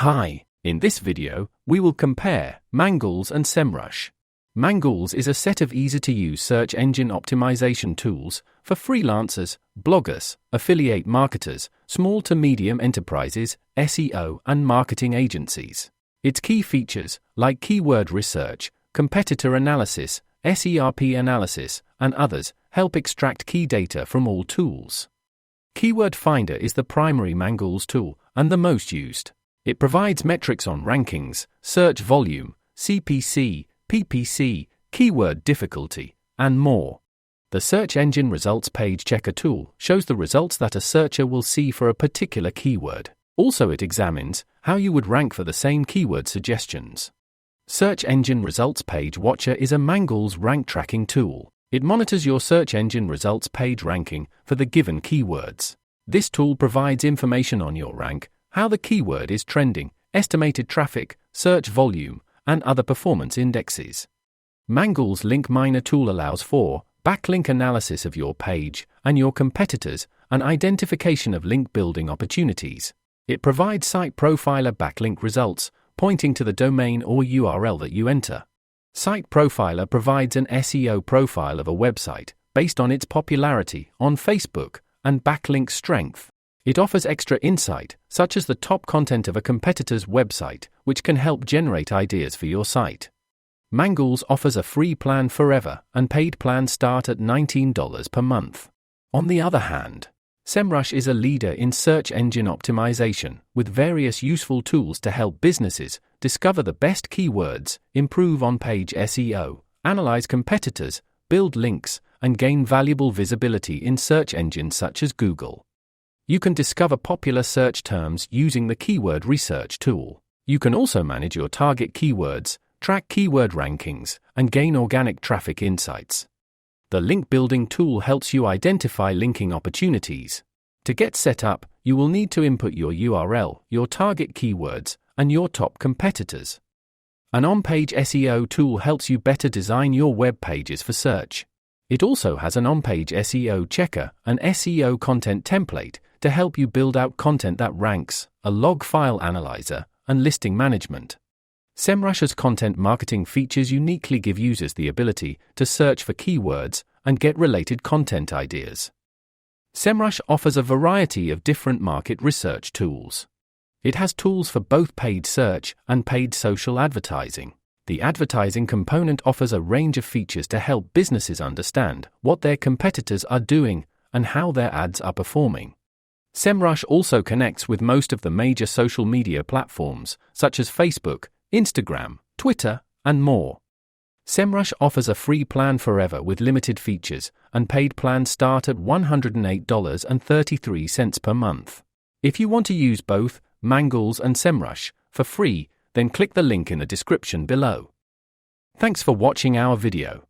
Hi, in this video, we will compare Mangools and Semrush. Mangools is a set of easy-to-use search engine optimization tools for freelancers, bloggers, affiliate marketers, small to medium enterprises, SEO and marketing agencies. Its key features, like keyword research, competitor analysis, SERP analysis, and others, help extract key data from all tools. Keyword Finder is the primary Mangools tool and the most used. It provides metrics on rankings, search volume, CPC, PPC, keyword difficulty, and more. The Search Engine Results Page Checker tool shows the results that a searcher will see for a particular keyword. Also, it examines how you would rank for the same keyword suggestions. Search Engine Results Page Watcher is a Mangools rank tracking tool. It monitors your search engine results page ranking for the given keywords. This tool provides information on your rank, how the keyword is trending, estimated traffic, search volume, and other performance indexes. Mangools Link Miner tool allows for backlink analysis of your page and your competitors and identification of link building opportunities. It provides site profiler backlink results, pointing to the domain or URL that you enter. Site Profiler provides an SEO profile of a website based on its popularity on Facebook and backlink strength. It offers extra insight, such as the top content of a competitor's website, which can help generate ideas for your site. Mangools offers a free plan forever, and paid plans start at $19 per month. On the other hand, Semrush is a leader in search engine optimization, with various useful tools to help businesses discover the best keywords, improve on-page SEO, analyze competitors, build links, and gain valuable visibility in search engines such as Google. You can discover popular search terms using the keyword research tool. You can also manage your target keywords, track keyword rankings, and gain organic traffic insights. The link building tool helps you identify linking opportunities. To get set up, you will need to input your URL, your target keywords, and your top competitors. An on-page SEO tool helps you better design your web pages for search. It also has an on-page SEO checker, an SEO content template, to help you build out content that ranks, a log file analyzer, and listing management. Semrush's content marketing features uniquely give users the ability to search for keywords and get related content ideas. Semrush offers a variety of different market research tools. It has tools for both paid search and paid social advertising. The advertising component offers a range of features to help businesses understand what their competitors are doing and how their ads are performing. Semrush also connects with most of the major social media platforms, such as Facebook, Instagram, Twitter, and more. Semrush offers a free plan forever with limited features, and paid plans start at $108.33 per month. If you want to use both Mangools and Semrush for free, then click the link in the description below. Thanks for watching our video.